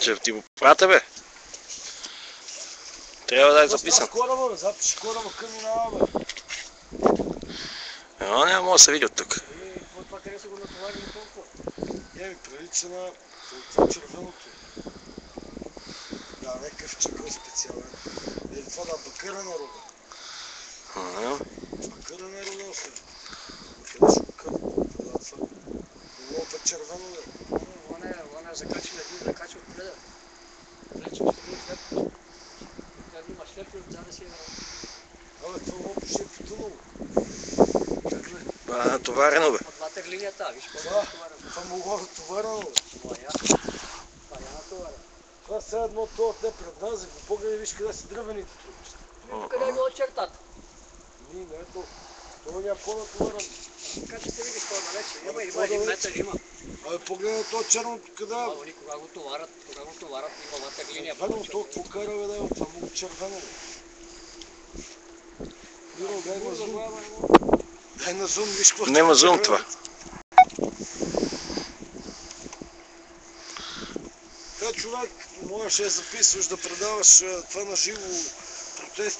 Ще ти го пратя, бе. Трябва да е записан. Запиши кораба към минава, бе. Няма може да се види от тук. Това къде са го натоварили толкова? Прилича на това червеното. Да, някакъв чакъл специален. Това да бакъра на рога. Бакъра на рога, се. Къде ще го къде? Много път червено, бе. Она закачи на дни, закачи от преда. Значи ще бъде след. Тя има след от зада си. Абе, това много ще е потънало. Това е натоварено, бе. От ватерлинията, виж какво е натоварено. Това много е натоварено, бе. Това е натоварено. Това сега едно това те пред нас, го погледай, виж къде са дръвените трупчета. Къде е било чертата? Не е то. Това няма по-натоварено. Така че се видиш по-далече. Има един метър, има. Абе, погледай това черното къде е. Они кога го товарят, има ватерлиния. Верно, то какво кара, бе, да е, това много червено, бе. Миро, дай на зум. Дай на зум, виж какво. Нема зум това. Така, човек, можеш да записваш, да предаваш това на живо протест.